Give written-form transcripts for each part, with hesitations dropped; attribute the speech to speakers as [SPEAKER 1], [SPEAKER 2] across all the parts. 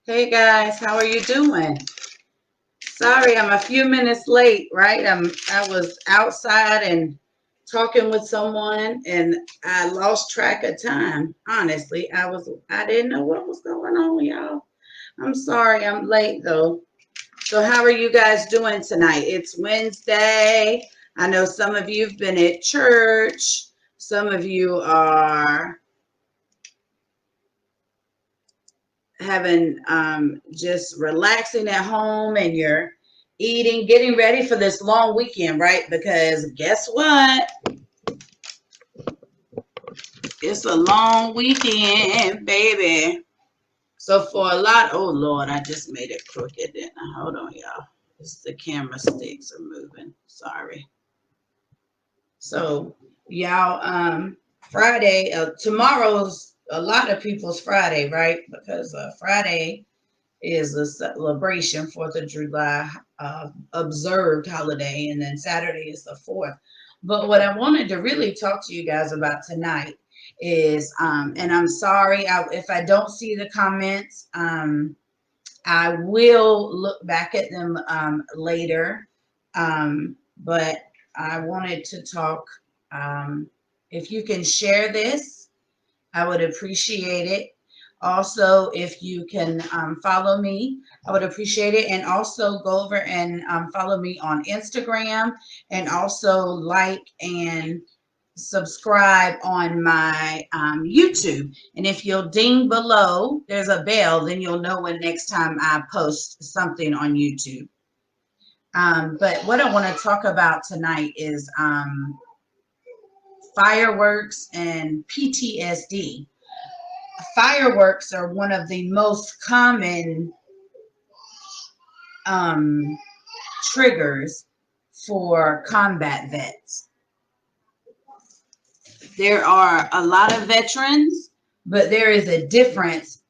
[SPEAKER 1] Hey guys, how are you doing? Sorry, I'm a few minutes late, right? I was outside and talking with someone and I lost track of time. Honestly, I didn't know what was going on, y'all. I'm sorry, I'm late though. So how are you guys doing tonight? It's Wednesday. I know some of you've been at church. Some of you are having just relaxing at home and you're eating, getting ready for this long weekend, right? Because guess what? It's a long weekend, baby. So for a lot, oh Lord, I just made it crooked. Didn't I? Hold on, y'all. It's the camera sticks are moving. Sorry. So y'all, Friday, tomorrow's a lot of people's Friday, right? Because Friday is a celebration, 4th of July observed holiday, and then Saturday is the 4th. But what I wanted to really talk to you guys about tonight is, and I'm sorry if I don't see the comments, I will look back at them later. But I wanted to talk, if you can share this, I would appreciate it. Also, if you can follow me, I would appreciate it. And also go over and follow me on Instagram and also like and subscribe on my YouTube. And if you'll ding below, there's a bell, then you'll know when next time I post something on YouTube. But what I want to talk about tonight is fireworks and PTSD. Fireworks are one of the most common um, triggers for combat vets. There are a lot of veterans, but there is a difference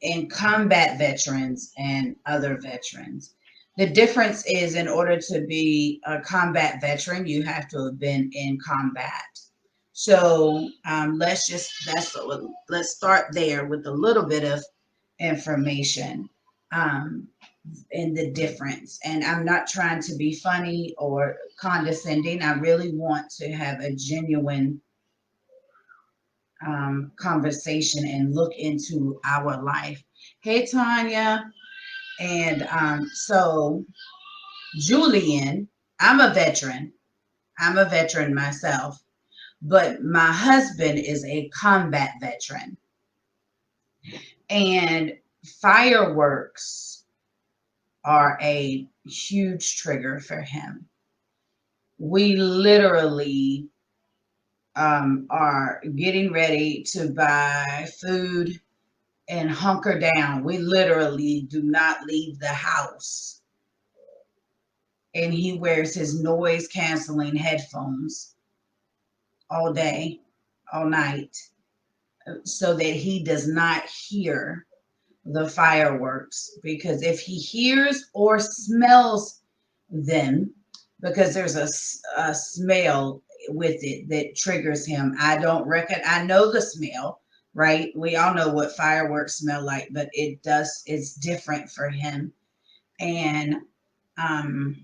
[SPEAKER 1] in combat veterans and other veterans. The difference is, in order to be a combat veteran, you have to have been in combat. So let's start there with a little bit of information um, in the difference. And I'm not trying to be funny or condescending. I really want to have a genuine conversation and look into our life. Hey, Tanya. And so, Julian, I'm a veteran. I'm a veteran myself, but my husband is a combat veteran. And fireworks are a huge trigger for him. We literally are getting ready to buy food and hunker down. We literally do not leave the house. And he wears his noise canceling headphones all day, all night, so that he does not hear the fireworks. Because if he hears or smells them, because there's a smell with it that triggers him. I know the smell, right? We all know what fireworks smell like, but it's different for him. And um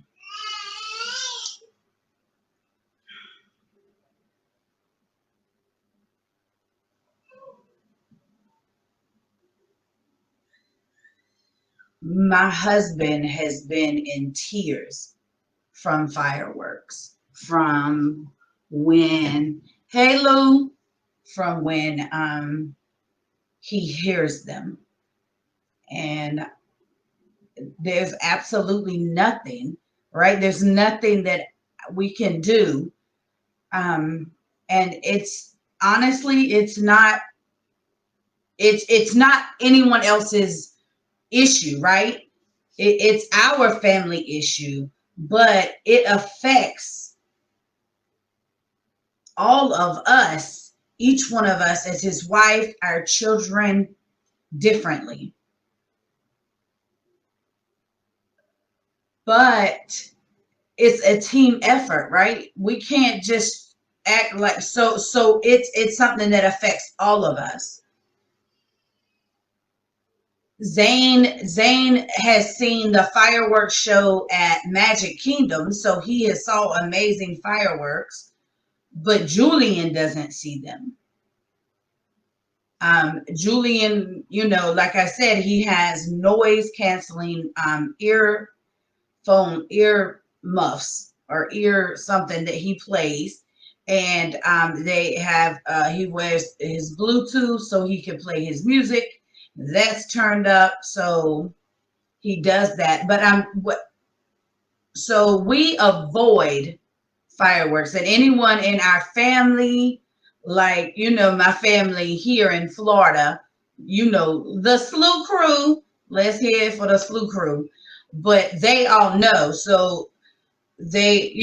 [SPEAKER 1] my husband has been in tears from fireworks, from when, hey Lou, from when he hears them. And there's absolutely nothing, right? There's nothing that we can do. Um, and it's honestly, it's not anyone else's issue, right? It's our family issue, but it affects all of us, each one of us as his wife, our children, differently. But it's a team effort, right? We can't just act like so it's something that affects all of us. Zane has seen the fireworks show at Magic Kingdom, so he has saw amazing fireworks, but Julian doesn't see them. Julian, like I said, he has noise canceling ear muffs or ear something that he plays, and they have he wears his Bluetooth so he can play his music. That's turned up, so he does that. But so we avoid fireworks, and anyone in our family, like my family here in Florida, the SLU crew. Let's hear it for the SLU crew. But they all know, so they,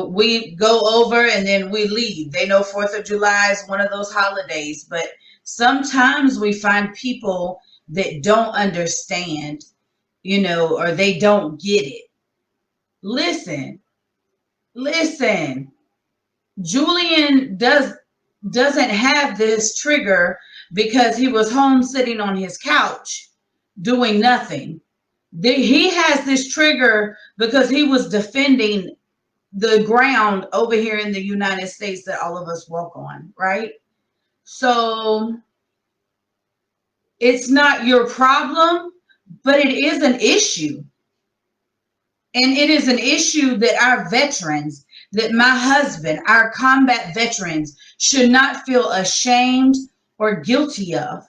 [SPEAKER 1] we go over and then we leave. They know 4th of July is one of those holidays, but sometimes we find people that don't understand, or they don't get it. Listen, listen. Julian doesn't have this trigger because he was home sitting on his couch doing nothing. He has this trigger because he was defending the ground over here in the United States that all of us walk on, right? So it's not your problem, but it is an issue. And it is an issue that our veterans, that my husband, our combat veterans should not feel ashamed or guilty of,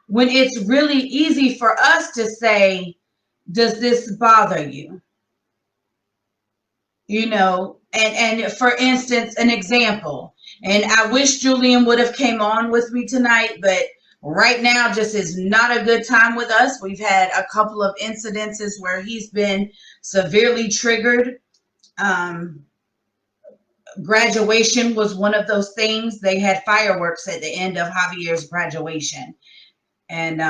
[SPEAKER 1] when it's really easy for us to say, does this bother you? And for instance, an example, and I wish Julian would have came on with me tonight, but right now just is not a good time with us. We've had a couple of incidences where he's been severely triggered. Graduation was one of those things. They had fireworks at the end of Javier's graduation. And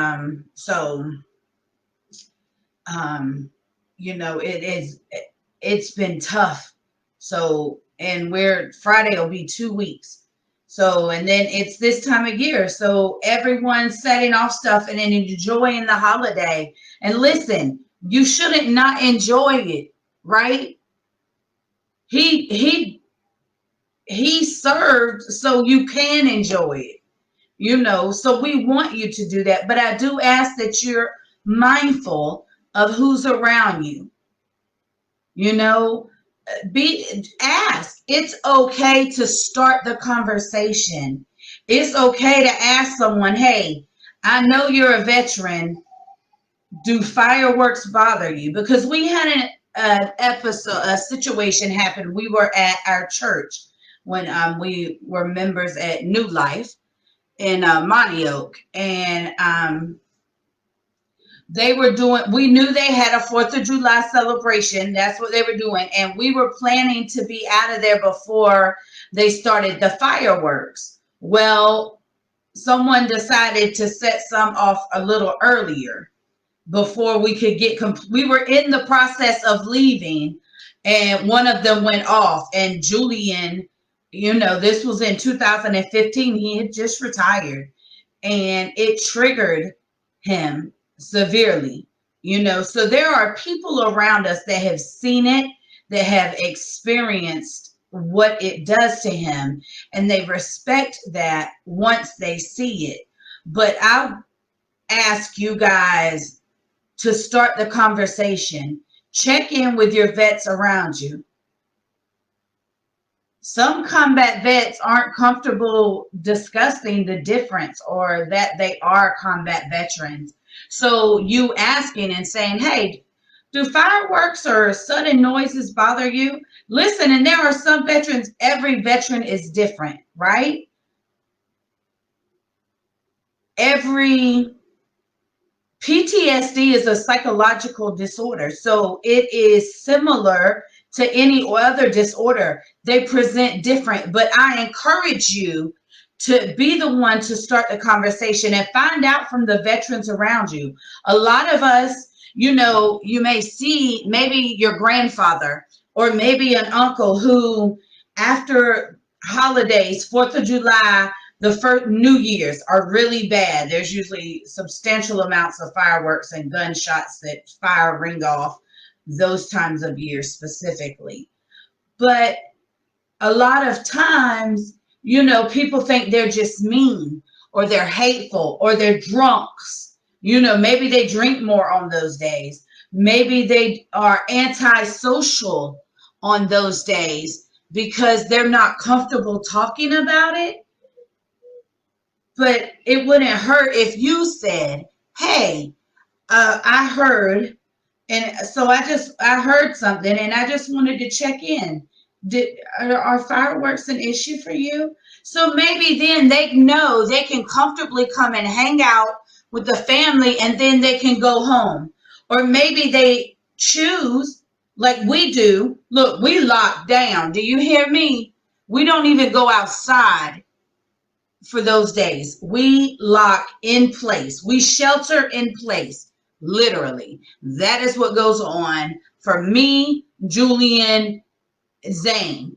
[SPEAKER 1] it's been tough. So, and Friday will be 2 weeks. So, and then it's this time of year. So everyone's setting off stuff and then enjoying the holiday. And listen, you shouldn't not enjoy it, right? He served so you can enjoy it, so we want you to do that. But I do ask that you're mindful of who's around you. Ask. It's okay to start the conversation. It's okay to ask someone, hey, I know you're a veteran. Do fireworks bother you? Because we had a situation happen. We were at our church when we were members at New Life in Monty Oak, and we knew they had a 4th of July celebration. That's what they were doing. And we were planning to be out of there before they started the fireworks. Well, someone decided to set some off a little earlier before we could we were in the process of leaving, and one of them went off. And Julian, this was in 2015. He had just retired, and it triggered him severely, so there are people around us that have seen it, that have experienced what it does to him, and they respect that once they see it. But I ask you guys to start the conversation. Check in with your vets around you. Some combat vets aren't comfortable discussing the difference or that they are combat veterans. So you asking and saying, hey, do fireworks or sudden noises bother you? Listen, and there are some veterans, every veteran is different, right? Every PTSD is a psychological disorder. So it is similar to any other disorder. They present different, but I encourage you to be the one to start the conversation and find out from the veterans around you. A lot of us, you may see maybe your grandfather or maybe an uncle who, after holidays, 4th of July, The first New Year's are really bad. There's usually substantial amounts of fireworks and gunshots that fire ring off those times of years specifically. But a lot of times, people think they're just mean or they're hateful or they're drunks. Maybe they drink more on those days. Maybe they are antisocial on those days because they're not comfortable talking about it. But it wouldn't hurt if you said, hey, I heard, and so I heard something and I just wanted to check in. Are fireworks an issue for you? So maybe then they know they can comfortably come and hang out with the family and then they can go home. Or maybe they choose, like we do. Look, we lock down. Do you hear me? We don't even go outside for those days. We lock in place. We shelter in place. Literally. That is what goes on for me, Julian, Zane.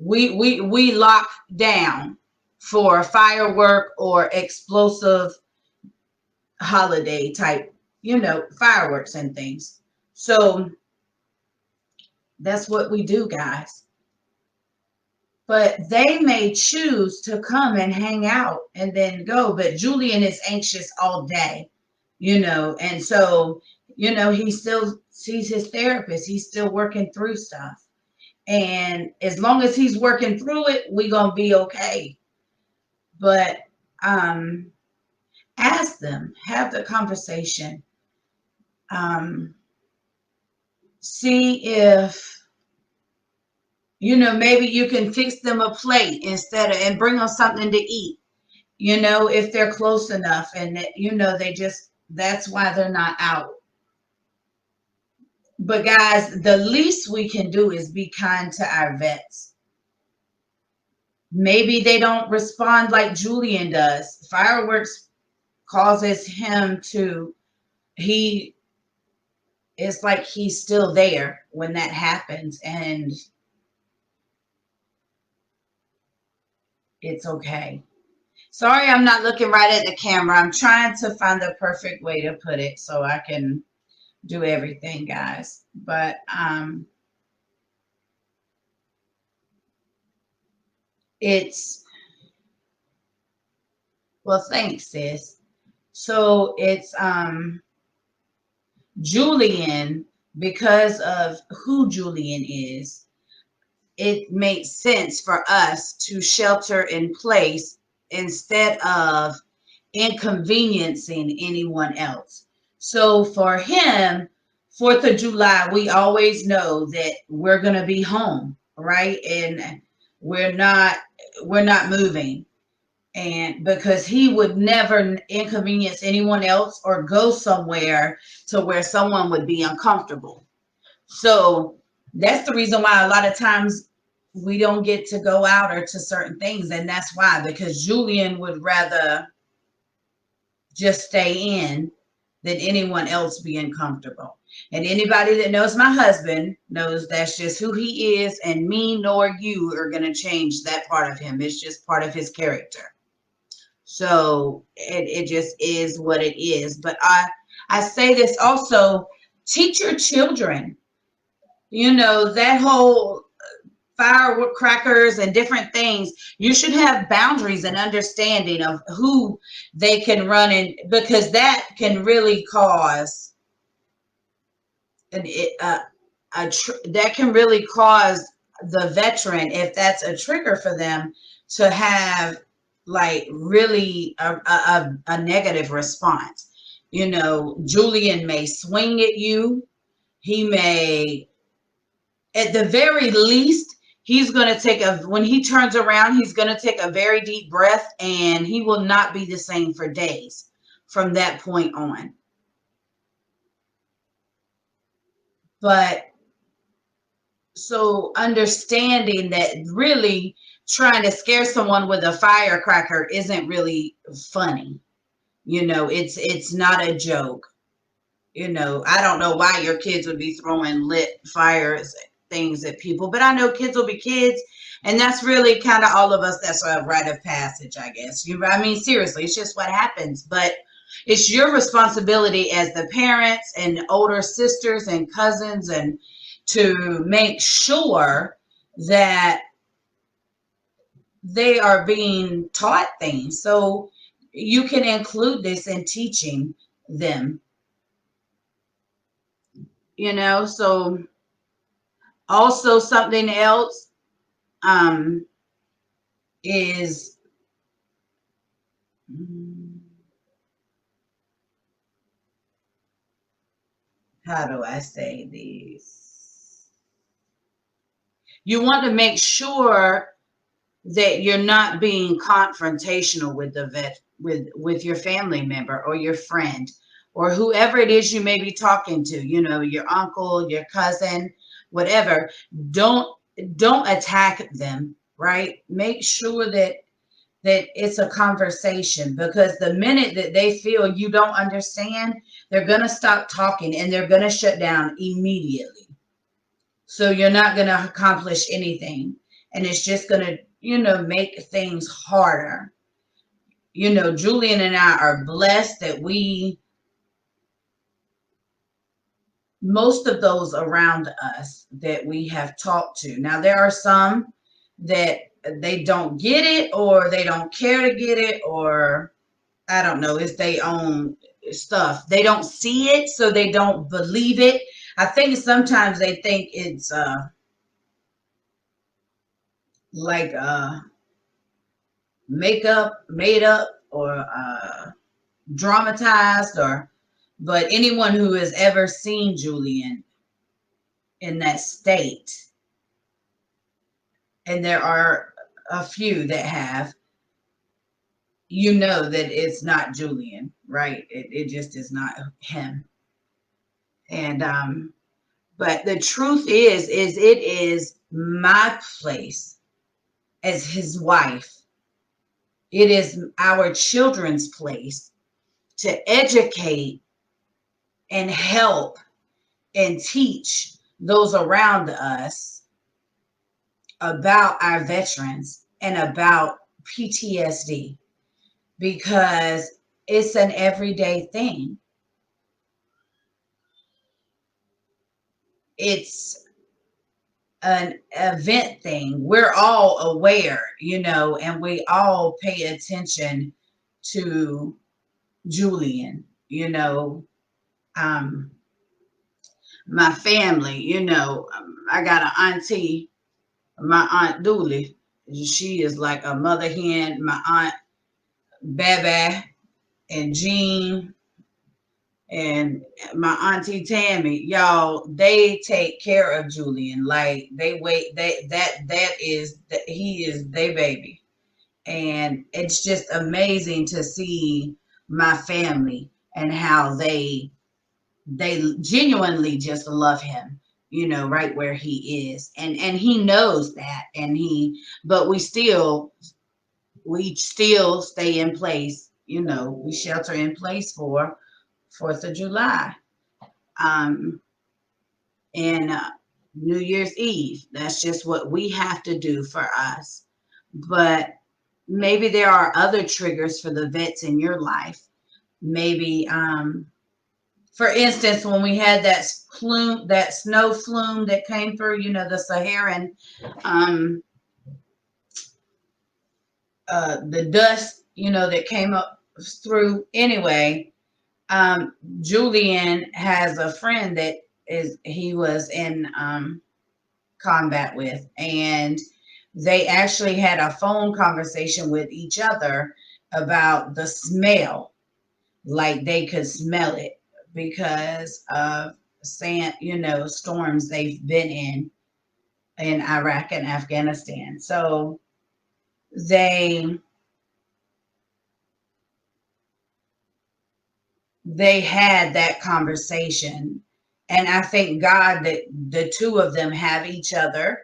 [SPEAKER 1] We lock down for firework or explosive holiday type, fireworks and things. So that's what we do, guys. But they may choose to come and hang out and then go. But Julian is anxious all day, and so, he still sees his therapist. He's still working through stuff. And as long as he's working through it, we're going to be okay. But ask them, have the conversation. See if, maybe you can fix them a plate and bring them something to eat, if they're close enough and that, that's why they're not out. But guys, the least we can do is be kind to our vets. Maybe they don't respond like Julian does. Fireworks causes him to, it's like he's still there when that happens, and it's okay. Sorry, I'm not looking right at the camera. I'm trying to find the perfect way to put it so I can do everything, guys. But well, thanks, sis. So it's Julian, because of who Julian is, it makes sense for us to shelter in place instead of inconveniencing anyone else. So for him, 4th of July, we always know that we're going to be home, right? And we're not moving. And because he would never inconvenience anyone else or go somewhere to where someone would be uncomfortable. So that's the reason why a lot of times we don't get to go out or to certain things. And that's why, because Julian would rather just stay in than anyone else be uncomfortable. And anybody that knows my husband knows that's just who he is, and me nor you are going to change that part of him. It's just part of his character. So it just is what it is. But I say this also, teach your children, that whole firecrackers and different things. You should have boundaries and understanding of who they can run in, because that can really cause that can really cause the veteran, if that's a trigger for them, to have like really a negative response. Julian may swing at you. He may, at the very least, he's going to when he turns around, he's going to take a very deep breath, and he will not be the same for days from that point on. But so understanding that really trying to scare someone with a firecracker isn't really funny. It's not a joke. I don't know why your kids would be throwing lit fires things at people, but I know kids will be kids, And that's really kind of all of us. That's a rite of passage, I guess. I mean, seriously, it's just what happens. But it's your responsibility as the parents and older sisters and cousins and to make sure that they are being taught things. So you can include this in teaching them, So also something else is, how do I say these? You want to make sure that you're not being confrontational with the vet, with your family member or your friend or whoever it is you may be talking to, your uncle, your cousin, whatever. Don't attack them, right? Make sure that it's a conversation, because the minute that they feel you don't understand, they're going to stop talking and they're going to shut down immediately. So you're not going to accomplish anything. And it's just going to, make things harder. Julian and I are blessed that most of those around us that we have talked to. Now, there are some that they don't get it or they don't care to get it, or I don't know, it's their own stuff. They don't see it, so they don't believe it. I think sometimes they think it's like makeup, made up, or dramatized, but anyone who has ever seen Julian in that state, and there are a few that have, that it's not Julian, right? It just is not him. And but the truth is it is my place as his wife. It is our children's place to educate and help and teach those around us about our veterans and about PTSD, because it's an everyday thing. It's an event thing. We're all aware, and we all pay attention to Julian, my family, I got an auntie, my aunt Dooley. She is like a mother hen. My aunt Baba and Jean and my auntie Tammy, y'all, they take care of Julian. Like they wait, he is their baby. And it's just amazing to see my family and how they genuinely just love him, right where he is. And he knows that. But we still stay in place, we shelter in place for 4th of July, and New Year's Eve. That's just what we have to do for us. But maybe there are other triggers for the vets in your life. Maybe, for instance, when we had that snow flume that came through, the Saharan, the dust, that came up through. Anyway, Julian has a friend that he was in combat with, and they actually had a phone conversation with each other about the smell, like they could smell it because of sand, storms they've been in Iraq and Afghanistan. So they had that conversation, and I thank God that the two of them have each other.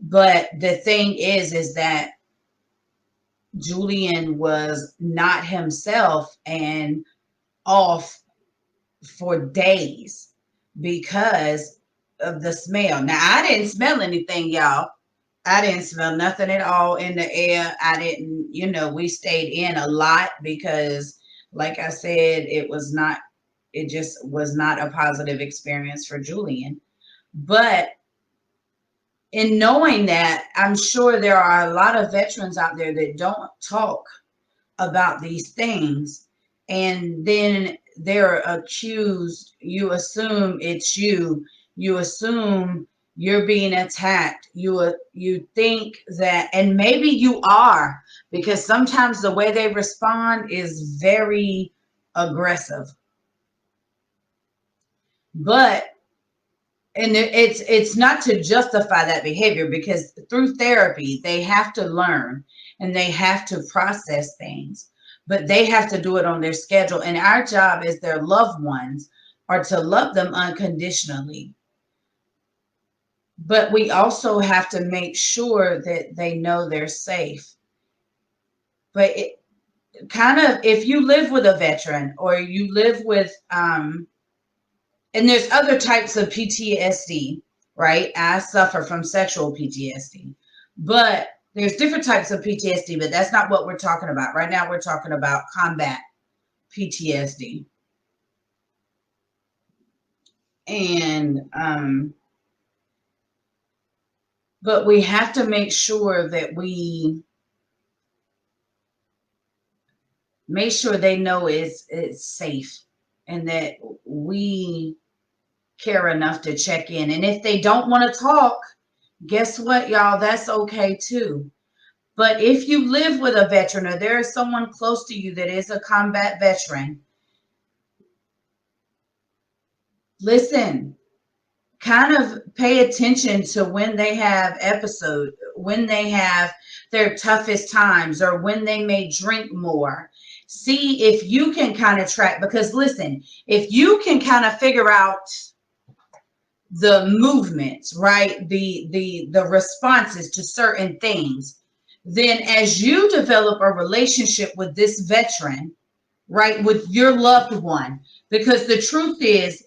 [SPEAKER 1] But the thing is that Julian was not himself and off for days because of the smell. Now, I didn't smell anything, y'all. I didn't smell nothing at all in the air. I didn't, we stayed in a lot because, like I said, it just was not a positive experience for Julian. But in knowing that, I'm sure there are a lot of veterans out there that don't talk about these things, and then they're accused. You assume it's you assume you're being attacked, you think that, and maybe you are, because sometimes the way they respond is very aggressive. But and it's not to justify that behavior, because through therapy they have to learn and they have to process things, but they have to do it on their schedule, and our job as their loved ones are to love them unconditionally, but we also have to make sure that they know they're safe. But it kind of, if you live with a veteran or you live with and there's other types of PTSD, right? I suffer from sexual PTSD, but there's different types of PTSD, but that's not what we're talking about. Right now, we're talking about combat PTSD. And, but we have to make sure that we make sure they know it's safe, and that we care enough to check in. And if they don't want to talk, guess what, y'all? That's okay too. But if you live with a veteran or there is someone close to you that is a combat veteran, listen, kind of pay attention to when they have episodes, when they have their toughest times, or when they may drink more. See if you can kind of track, because listen, if you can kind of figure out the movements, right? The responses to certain things, then as you develop a relationship with this veteran, right, with your loved one, because the truth is,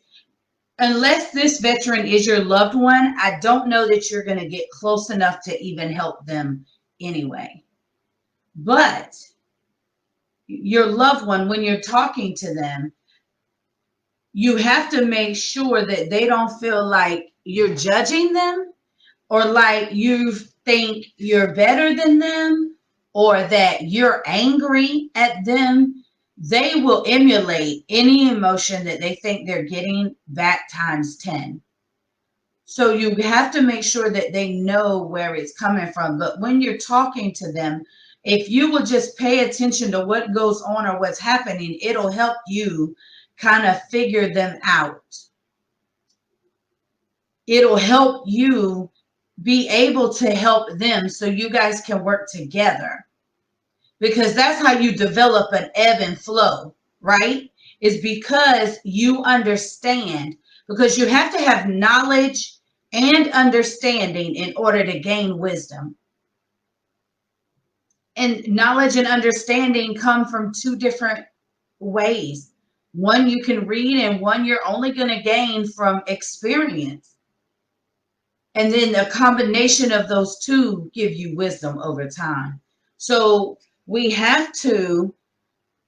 [SPEAKER 1] unless this veteran is your loved one, I don't know that you're going to get close enough to even help them anyway. But your loved one, when you're talking to them, you have to make sure that they don't feel like you're judging them, or like you think you're better than them, or that you're angry at them. They will emulate any emotion that they think they're getting back times 10. So you have to make sure that they know where it's coming from. But when you're talking to them, if you will just pay attention to what goes on or what's happening, it'll help you kind of figure them out. It'll help you be able to help them so you guys can work together, because that's how you develop an ebb and flow, right? Is because you understand, because you have to have knowledge and understanding in order to gain wisdom. And knowledge and understanding come from two different ways. One you can read, and one you're only going to gain from experience. And then a combination of those two give you wisdom over time. So we have to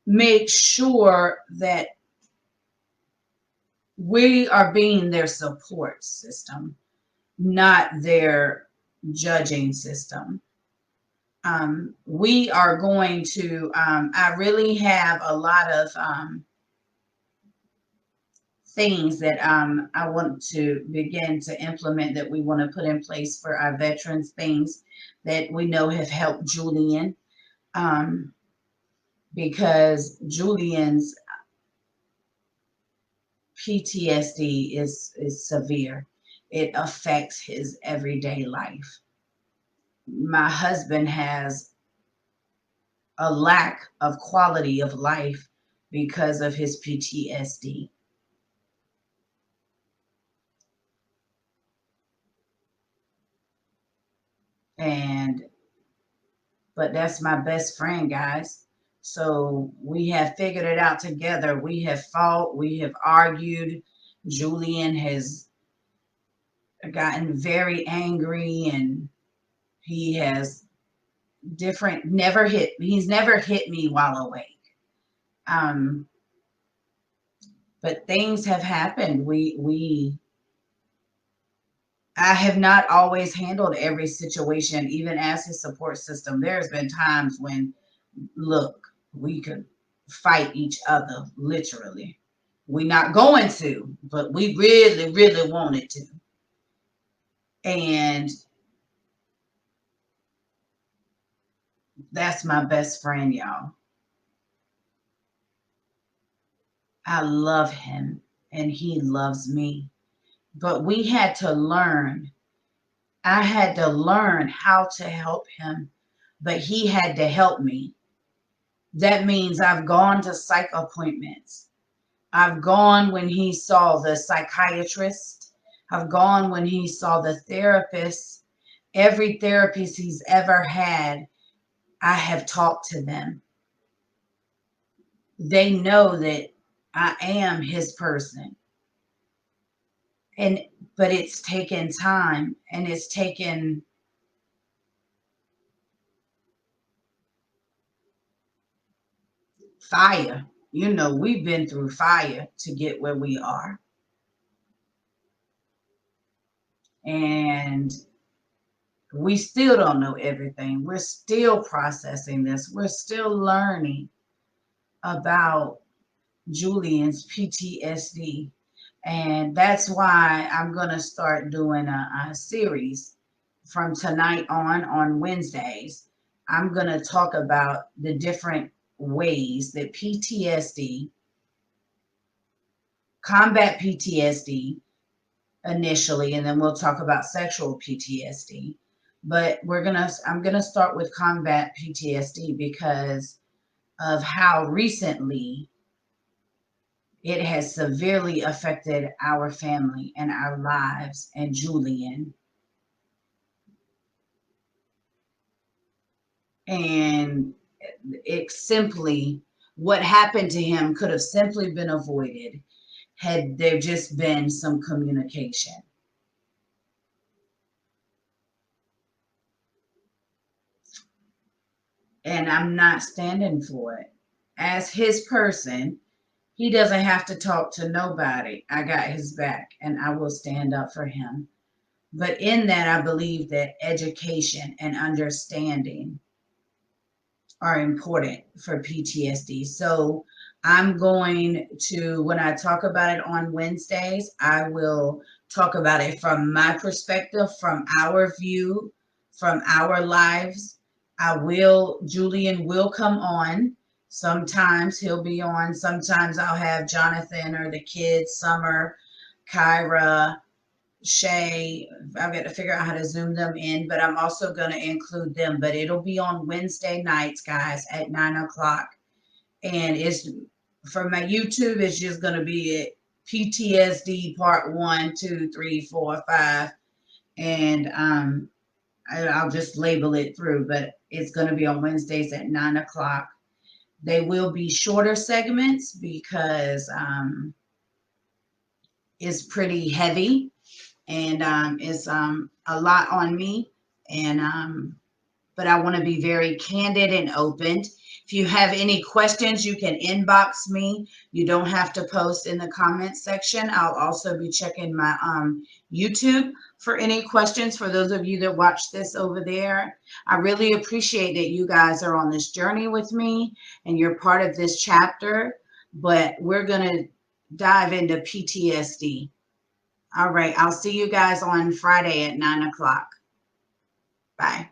[SPEAKER 1] make sure that we are being their support system, not their judging system. We are going to, I really have a lot of things that I want to begin to implement, that we want to put in place for our veterans, things that we know have helped Julian, because Julian's PTSD is severe. It affects his everyday life. My husband has a lack of quality of life because of his PTSD. And but that's my best friend, guys. So we have figured it out together. We have fought, we have argued. Julian has gotten very angry, and He has he's never hit me while awake. But things have happened. I have not always handled every situation, even as his support system. There's been times when, look, we could fight each other, literally. We're not going to, but we really, really wanted to. And that's my best friend, y'all. I love him and he loves me. But we had to learn. I had to learn how to help him, but he had to help me. That means I've gone to psych appointments. I've gone when he saw the psychiatrist. I've gone when he saw the therapist. Every therapist he's ever had, I have talked to them. They know that I am his person. And but it's taken time and it's taken fire. You know, we've been through fire to get where we are. And we still don't know everything. We're still processing this. We're still learning about Julian's PTSD. And that's why I'm going to start doing a series from tonight on Wednesdays. I'm going to talk about the different ways that PTSD, combat PTSD initially, and then we'll talk about sexual PTSD. But I'm gonna start with combat PTSD because of how recently it has severely affected our family and our lives and Julian. And what happened to him could have simply been avoided had there just been some communication. And I'm not standing for it. As his person, he doesn't have to talk to nobody. I got his back and I will stand up for him. But in that, I believe that education and understanding are important for PTSD. So I'm going to, when I talk about it on Wednesdays, I will talk about it from my perspective, from our view, from our lives. Julian will come on. Sometimes he'll be on. Sometimes I'll have Jonathan or the kids, Summer, Kyra, Shay. I've got to figure out how to zoom them in, but I'm also going to include them. But it'll be on Wednesday nights, guys, at 9 o'clock. And it's for my YouTube, it's just going to be PTSD part 1, 2, 3, 4, 5. And I'll just label it through, but it's going to be on Wednesdays at 9 o'clock. They will be shorter segments because it's pretty heavy and it's a lot on me. And but I want to be very candid and open. If you have any questions, you can inbox me. You don't have to post in the comments section. I'll also be checking my YouTube for any questions for those of you that watch this over there. I really appreciate that you guys are on this journey with me and you're part of this chapter, but we're going to dive into PTSD. All right. I'll see you guys on Friday at 9 o'clock. Bye.